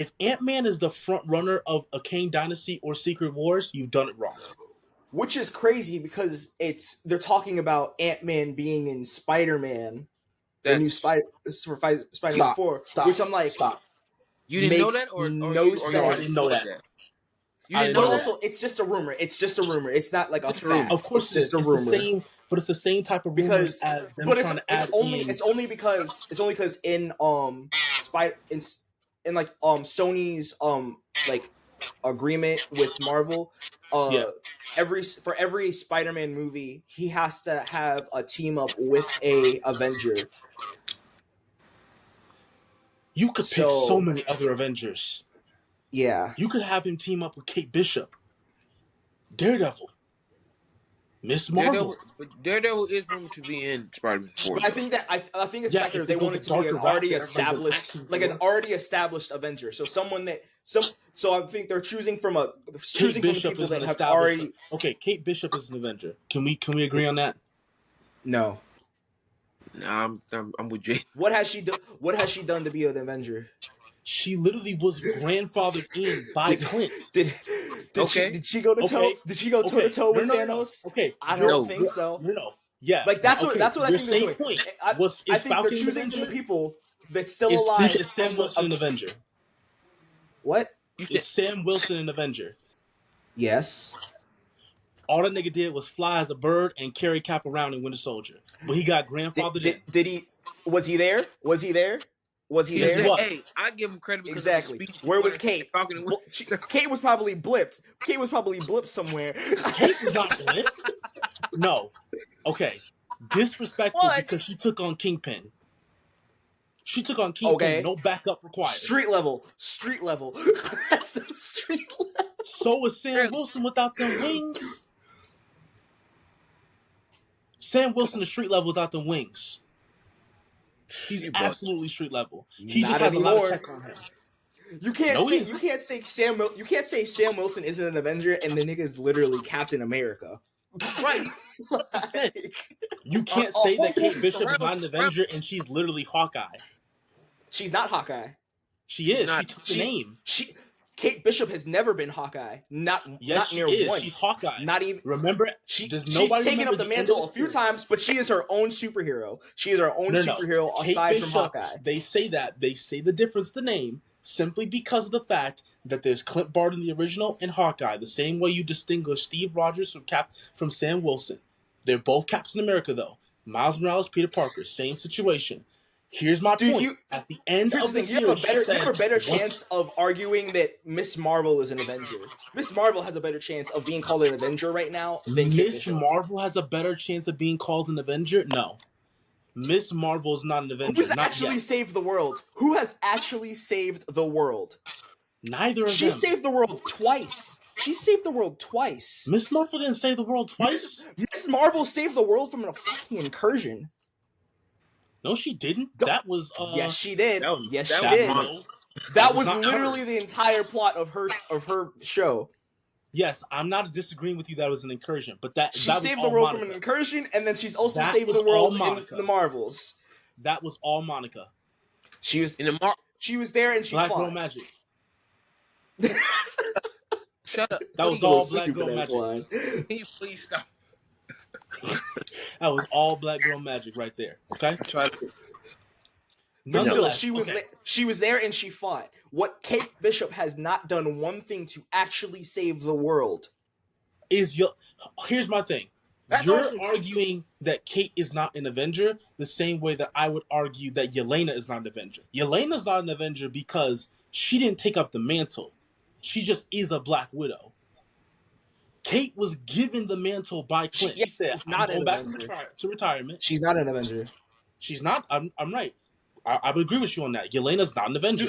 If Ant-Man is the front runner of a Kang Dynasty or Secret Wars, you've done it wrong. Which is crazy because they're talking about Ant-Man being in Spider-Man, the new Spider-Man 4, which I'm like, stop. You didn't know that, or no you sense. No, I didn't know that. You didn't But know also, it's just a rumor. It's just a rummer. It's not like a fact. Of course, it's just a rumor. But it's the same type of rumors Because, as them but trying to add it's only because in in like Sony's like agreement with Marvel, for every Spider-Man movie, he has to have a team up with a Avenger. You could pick so many other Avengers. Yeah. You could have him team up with Kate Bishop, Daredevil, Miss Marvel. Daredevil is rumored to be in Spider-Man 4. But I think it's the fact that they want it to be an already established Avenger. So so I think they're choosing from the people that have already. Okay, Kate Bishop is an Avenger. Can we agree on that? No. Nah, I'm with Jay. What has she done? What has she done to be an Avenger? She literally was grandfathered in by Clint. Did she go to toe? Did she go toe to toe with Thanos? Okay, I don't think so. No. Yeah, like that's what I think they're doing. I think Falcon they're choosing from the people that's still alive. Is Sam Wilson an Avenger? What? Is Sam Wilson an Avenger? Yes. All that nigga did was fly as a bird and carry Cap around in Winter Soldier. But he got grandfathered in. Did he? Was he there? Was he there? Hey, I give him credit because exactly. Where was Kate? Kate was probably blipped. Kate was probably blipped somewhere. Kate was not blipped. No. Okay. Disrespectful because she took on Kingpin. She took on Kingpin. No backup required. Street level. That's the street level. So was Sam Wilson without them wings. Sam Wilson is street level without the wings. He's absolutely street level. He just has a lot of tech on him. You can't say Sam Wilson isn't an Avenger and the nigga is literally Captain America. Right. You can't say that Kate Bishop is not an Avenger and she's literally Hawkeye. She's not Hawkeye. She is. She took the name. Kate Bishop has never been Hawkeye. Not near once. She's Hawkeye. Not even. Remember? She's taken up the mantle a few times, but she is her own superhero. She is her own superhero aside from Hawkeye. They say that. They say the difference, the name, simply because of the fact that there's Clint Bart in the original and Hawkeye. The same way you distinguish Steve Rogers from Sam Wilson. They're both Captain America, though. Miles Morales, Peter Parker, same situation. Here's my point. At the end of the series, you have a better chance of arguing that Miss Marvel is an Avenger. Miss Marvel has a better chance of being called an Avenger right now than Miss Marvel has a better chance of being called an Avenger? No. Miss Marvel is not an Avenger. Who's actually saved the world? Who has actually saved the world? Neither of them. She saved the world twice. She saved the world twice. Miss Marvel didn't save the world twice? Miss Marvel saved the world from a fucking incursion. No, she didn't. That was yes, she did. Yes, she did. That was literally the entire plot of her show. Yes, I'm not disagreeing with you that it was an incursion, but she saved the world from an incursion, and then she's also saved the world in the Marvels. That was all Monica. She was she was there and she Black fought. Girl Magic. Shut up. That was all Black Girl Magic. Can you please stop? That was all Black Girl Magic right there. Okay. Still, she was there and she fought. What Kate Bishop has not done one thing to actually save the world. Here's my thing. You're arguing that Kate is not an Avenger the same way that I would argue that Yelena is not an Avenger. Yelena's not an Avenger because she didn't take up the mantle. She just is a Black Widow. Kate was given the mantle by Clint. She said, "I'm going back to retirement." She's not an Avenger. She's not. I'm right. I would agree with you on that. Yelena's not an Avenger.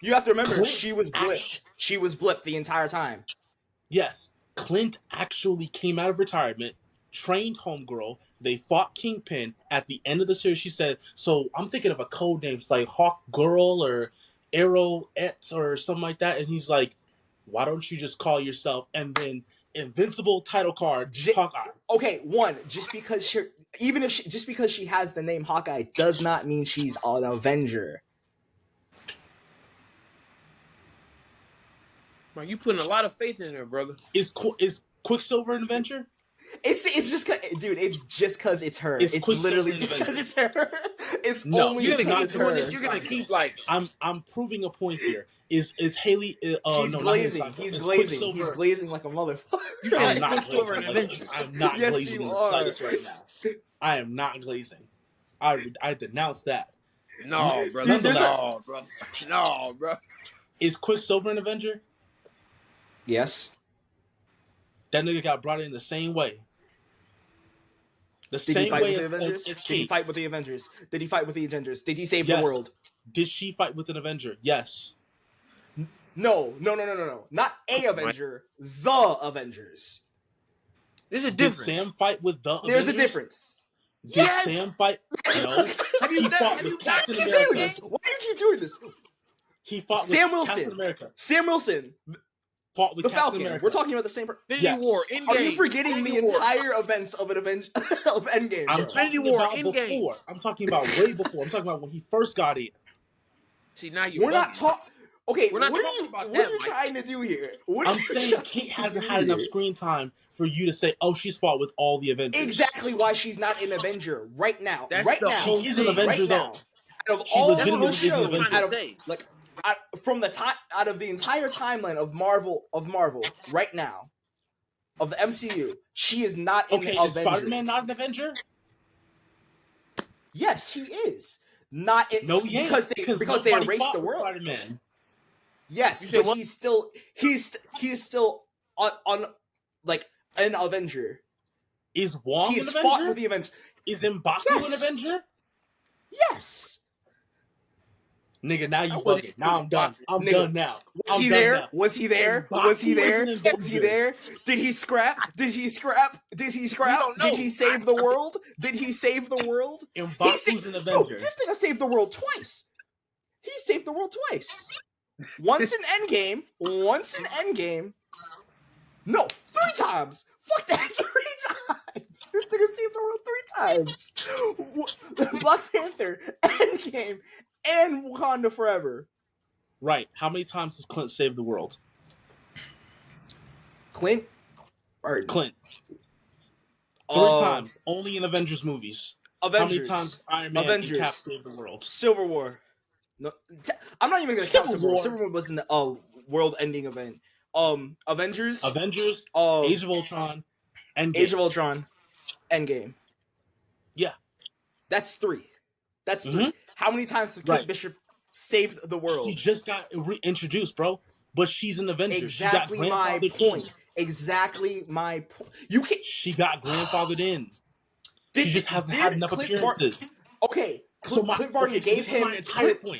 You have to remember, Clint she was blipped. She was blipped the entire time. Yes, Clint actually came out of retirement, trained Homegirl. They fought Kingpin. At the end of the series, she said, "So I'm thinking of a code name. It's like Hawk Girl or Arrow X or something like that." And he's like, "Why don't you just call yourself?" And then Invincible title card, Hawkeye. Okay, just because she has the name Hawkeye does not mean she's an Avenger. Mike, you putting a lot of faith in her, brother. Is Quicksilver an Avenger? It's just, dude. It's just because it's her. It's It's Quicksilver literally an just Avenger? because it's her. It's No, only You're it's gonna because keep it's doing her. this. You're gonna keep like. I'm proving a point here. Is Haley? He's No, glazing. not Haley He's Steinfeld. Is glazing. He's Quicksilver? glazing like a motherfucker. You said I'm it's not Quicksilver glazing. and Avenger. I'm not Yes, glazing you in the are. slightest right now. I am not glazing. I denounce that. No, bro. Dude, No, bro. No, bro. Is Quicksilver an Avenger? Yes. That nigga got brought in the same way. The Did he same fight way with the Avengers? as Did he Kate. fight with the Avengers? Did he fight with the Avengers? Did he save Yes. the world? Did she fight with an Avenger? Yes. No. Not a Avenger. The Avengers. There's a Did difference. Sam fight with the Avengers? There's a difference. Did Yes! Sam fight? No. He fought with Captain Why do you keep doing America. this? Why do you keep doing this? He fought Sam with Wilson. Captain America. Sam Wilson. Fought with The Captain Falcon. America. We're talking about the same person. Infinity Yes. War. Endgame. Are you forgetting the Infinity War. entire events of an of Endgame? I'm Bro? talking Infinity War, about Endgame. before. I'm talking about way before. I'm talking about when he first got in. See, now you're We're not bugging. talking. Okay, We're not what talking are you? about What that, are you Mike. trying to do here? What are I'm you saying trying Kate to hasn't do had enough here? screen time for you to say, "Oh, she's fought with all the Avengers." Exactly why she's not an Avenger right now. That's right the now, whole She is an thing. Avenger right though. now. Out of She all legitimately the is an shows, Avenger. out of Say. like from the time out of the entire timeline of Marvel right now, of the MCU, she is not an Okay, Avenger. is Spider-Man not an Avenger? Yes, he is. Not in, No, he ain't. because they nobody erased fought the with world. Spider-Man. Yes, You said but what? he's still on like an Avenger. Is Wong He's an fought Avenger? with the Avenger. Is M'Baku Yes. an Avenger? Yes. Nigga, now you I wouldn't bugging. Now I'm done. I'm Nigga, done now. Was he done there? now. Was he there? M'Baku Was he is there? an Was he Avenger. there? Did he scrap? Did he scrap? Did he We scrap? don't know. Did he save the world? Did he save the world? M'Baku's an Bro, Avenger. this nigga saved the world twice. He saved the world twice. Once in Endgame. Once in Endgame. No, 3 times. Fuck that, 3 times. This nigga saved the world 3 times. Black Panther, Endgame, and Wakanda Forever. Right. How many times has Clint saved the world? Clint? Or Clint. 3 times. Only in Avengers movies. Avengers. How many times Iron Man Avengers. and Cap saved the world? Civil War. No, I'm not even gonna count Civil War. Civil War wasn't a world-ending event. Avengers. Age of Ultron, Endgame. Age of Ultron, Endgame. Yeah. That's 3. That's 3. How many times has Kate Bishop saved the world? She just got reintroduced, bro. But she's an Avenger. Exactly she got my grandfathered point. in. Exactly my point. You can. She got grandfathered in. She just hasn't had enough appearances. Okay. Clint Barton gave him.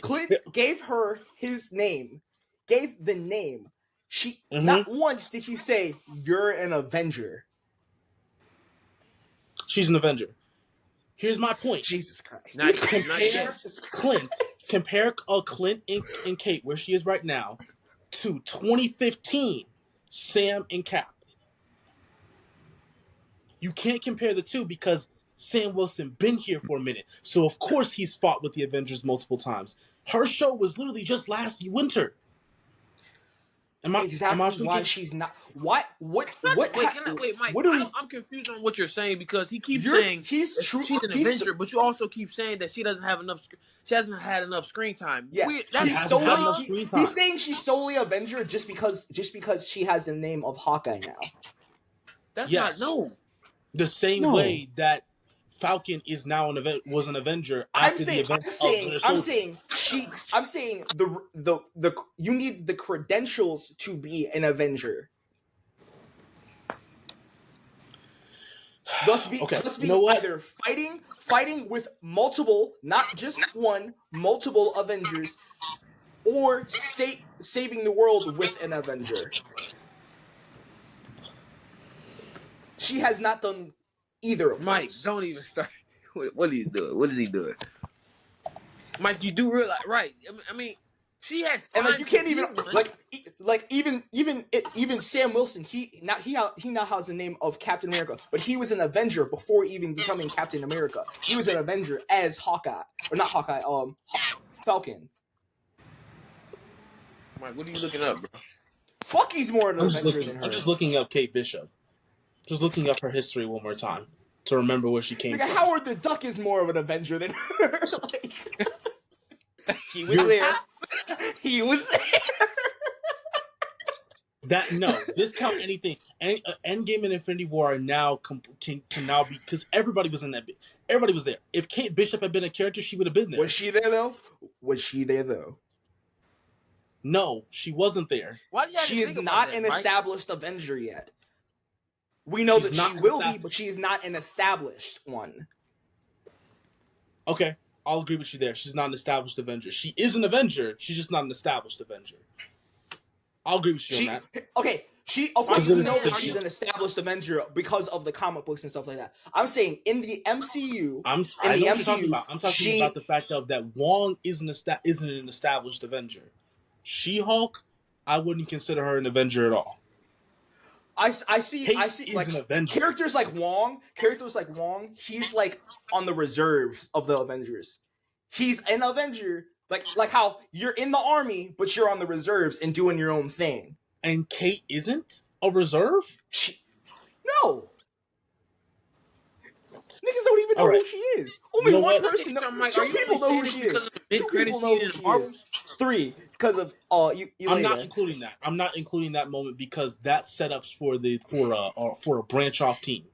Clint gave her his name. Gave the name. She not once did he say you're an Avenger. She's an Avenger. Here's my point. Jesus Christ. Compare Clint and Kate, where she is right now, to 2015 Sam and Cap. You can't compare the two because Sam Wilson been here for a minute. So of course he's fought with the Avengers multiple times. Her show was literally just last winter. Exactly why she's not. Why? What? Wait, Mike. What are we? I'm confused on what you're saying because he keeps saying she's an Avenger, but you also keep saying that she doesn't have enough. She hasn't had enough screen time. Yeah, he's saying she's solely Avenger just because she has the name of Hawkeye now. That's not the same way that Falcon is now was an Avenger after the event. I'm saying the you need the credentials to be an Avenger. Thus be either fighting with multiple, not just one, multiple Avengers, or saving the world with an Avenger. She has not done either of Mike, those. don't even start. What is he doing? What is he doing? Mike, you do realize, right? I mean, she has time. And you can't even even Sam Wilson. He now has the name of Captain America, but he was an Avenger before even becoming Captain America. He was an Avenger as Hawkeye, or not Hawkeye. Falcon. Mike, what are you looking up, bro? Bucky's more an Avenger than her. I'm just looking up Kate Bishop. Just looking up her history one more time to remember where she came from. Howard the Duck is more of an Avenger than her. He was there. He was there. Discount anything. Endgame and Infinity War are now can now be, because everybody was in that. Everybody was there. If Kate Bishop had been a character, she would have been there. Was she there though? No, she wasn't there. She is not an established Avenger yet. We know that she will be, but she is not an established one. Okay, I'll agree with you there. She's not an established Avenger. She is an Avenger. She's just not an established Avenger. I'll agree with you on that. Okay, of course we know that she's an established Avenger because of the comic books and stuff like that. I'm saying in the MCU, I'm talking about the fact that Wong isn't an established Avenger. She-Hulk, I wouldn't consider her an Avenger at all. I see like characters like Wong, he's like on the reserves of the Avengers. He's an Avenger, like how you're in the army, but you're on the reserves and doing your own thing. And Kate isn't a reserve? No. Niggas don't even know who she is. Only one person. Two people know who she is. 2 people know who she is. 3 because of I'm not including that. I'm not including that moment because that setups for a branch off team.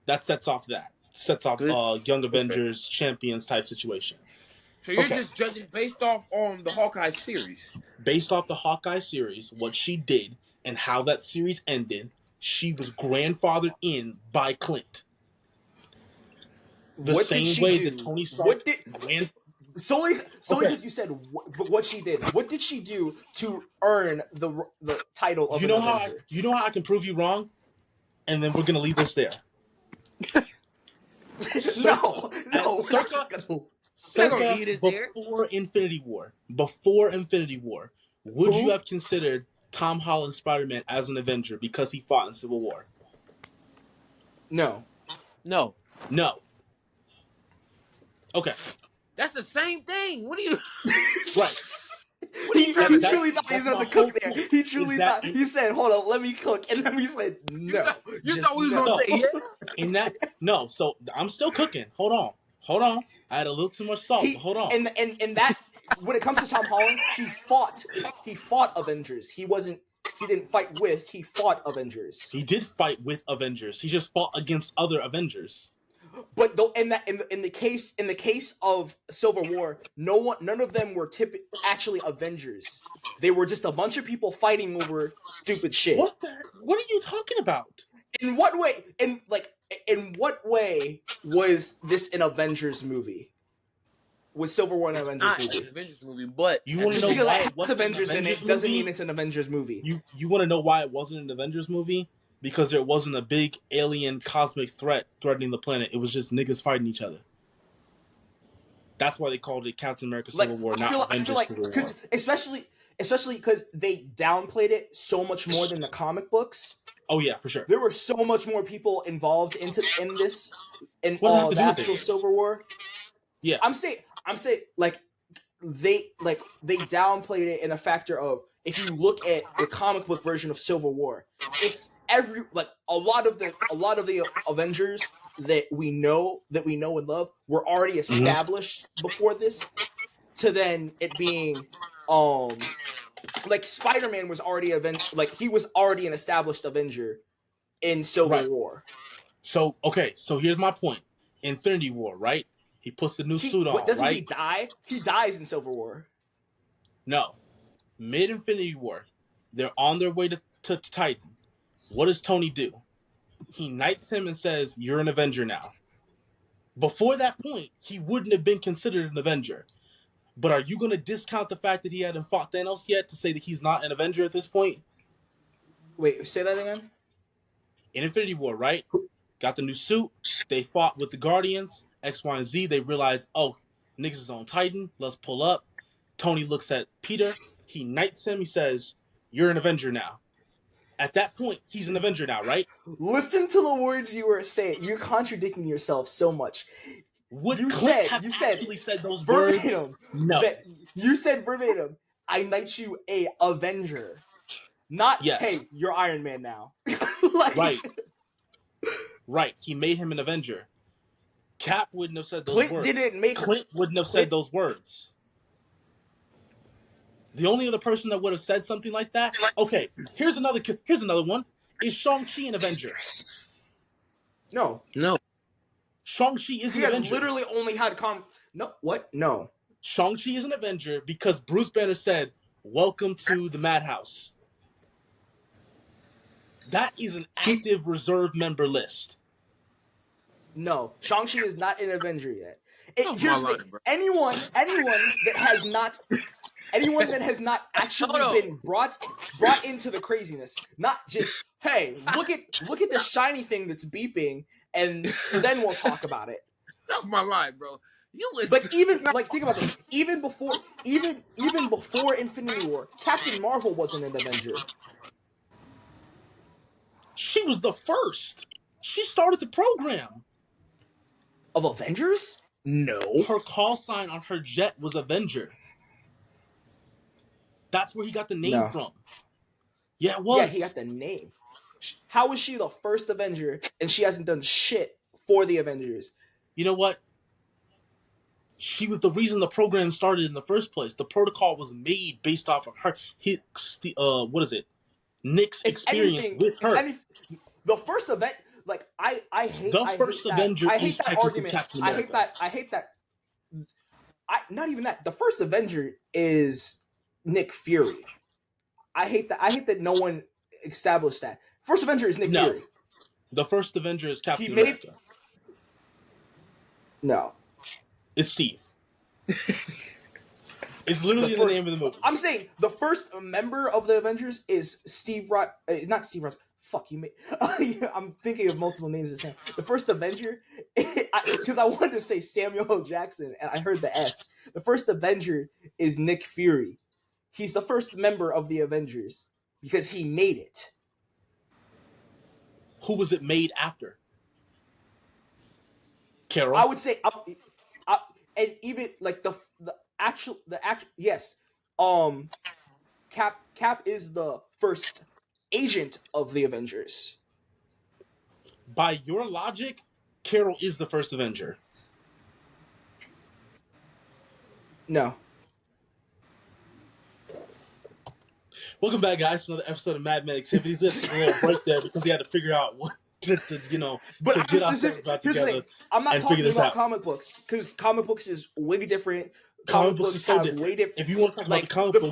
That sets off Young Avengers Champions type situation. So you're just judging based off on the Hawkeye series. Based off the Hawkeye series, what she did and how that series ended, she was grandfathered in by Clint. The same way that Tony Stark solely because you said what she did. What did she do to earn the title of Avenger? You know how I can prove you wrong? And then we're gonna leave this there. No. Before Infinity War, would you have considered Tom Holland's Spider-Man as an Avenger because he fought in Civil War? No. Okay. That's the same thing. What do you... Right. He truly thought he was about to cook there. He truly thought... He said, hold on, let me cook. And then he said, no. You thought we was going to say yeah? No, so I'm still cooking. Hold on. I had a little too much salt. Hold on. And that... When it comes to Tom Holland, he fought Avengers. He didn't fight with, he fought Avengers. He did fight with Avengers. He just fought against other Avengers. But in the case of Civil War, none of them were actually Avengers. They were just a bunch of people fighting over stupid shit. What are you talking about? In what way? In what way was this an Avengers movie? Was Civil War an Avengers movie? An Avengers movie, but you want to know why it wasn't Avengers in it doesn't mean it's an Avengers movie. You want to know why it wasn't an Avengers movie? Because there wasn't a big alien cosmic threat threatening the planet. It was just niggas fighting each other. That's why they called it Captain America Civil War, not Avengers Civil War. Especially because they downplayed it so much more than the comic books. Oh yeah, for sure. There were so much more people involved in this the actual Civil War. Yeah, I'm saying they downplayed it in a factor of, if you look at the comic book version of Civil War, it's a lot of the Avengers that we know and love were already established before this, to then it being Spider-Man was already he was already an established Avenger in Civil War. So here's my point. Infinity War, right? He puts the new suit on, doesn't he die? He dies in Civil War. No. Mid-Infinity War, they're on their way to Titan. What does Tony do? He knights him and says, you're an Avenger now. Before that point, he wouldn't have been considered an Avenger. But are you going to discount the fact that he hadn't fought Thanos yet to say that he's not an Avenger at this point? Wait, say that again? In Infinity War, right? Got the new suit. They fought with the Guardians. X, Y, and Z. They realize, oh, niggas is on Titan. Let's pull up. Tony looks at Peter. He knights him. He says, you're an Avenger now. At that point, he's an Avenger now, right? Listen to the words you were saying. You're contradicting yourself so much. You said those verbatim. No. You said verbatim, I knight you a Avenger. Not, hey, you're Iron Man now. Right. He made him an Avenger. Cap wouldn't have said those Clint words. Didn't make Clint wouldn't have said those words. The only other person that would have said something like that. Okay, here's another one. Is Shang-Chi an Avenger? No. Shang-Chi is an Avenger. He has literally only had No. Shang-Chi is an Avenger because Bruce Banner said, "Welcome to the Madhouse." That is an active reserve member list. No, Shang-Chi is not an Avenger yet. Here's the thing. Anyone that has not actually been brought into the craziness, not just, hey, look at the shiny thing that's beeping, and then we'll talk about it. That's my lie, bro. But even think about this. Even before Infinity War, Captain Marvel wasn't an Avenger. She was the first. She started the program. Of Avengers? No. Her call sign on her jet was Avenger. That's where he got the name from. Yeah, it was. Yeah, he got the name. How is she the first Avenger and she hasn't done shit for the Avengers? You know what? She was the reason the program started in the first place. The protocol was made based off of her. Nick's experience with her. The first event, like I hate the first Avenger is technically Captain America. I hate that. Not even that. The first Avenger is Nick Fury. I hate that no one established that. First Avenger is Nick Fury. The first Avenger is Captain America. No. It's Steve. It's literally the name of the movie. I'm saying the first member of the Avengers is Steve Rogers. Not Steve Rogers. Fuck you, mate. I'm thinking of multiple names of Sam. The first Avenger, because I wanted to say Samuel L. Jackson, and I heard the S. The first Avenger is Nick Fury. He's the first member of the Avengers because he made it. Who was it made after? Carol. I would say, and even like the actual yes. Cap is the first agent of the Avengers. By your logic, Carol is the first Avenger. No. Welcome back, guys, to another episode of Mad Men Activities. Let's take a little break there because he had to figure out what to get ourselves back together. I'm not talking about comic books because comic books is way different. Comic books is so different. Way different. If you want to talk about the comic books, the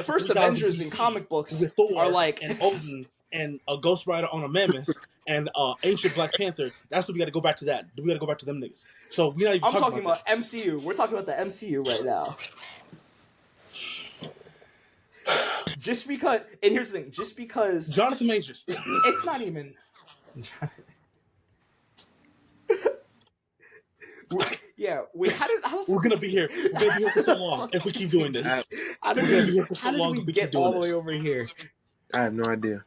first Avengers in comic books with Thor are like and Odin and a Ghost Rider on a mammoth and ancient Black Panther. That's what we got to go back to. That we got to go back to them niggas. So we're not even. I'm talking about MCU. We're talking about the MCU right now. Just because, and here's the thing, just because Jonathan Majors, it's not even. We're gonna be here. We're gonna be here for so long if we keep doing this. How did we get all the way over here? I have no idea.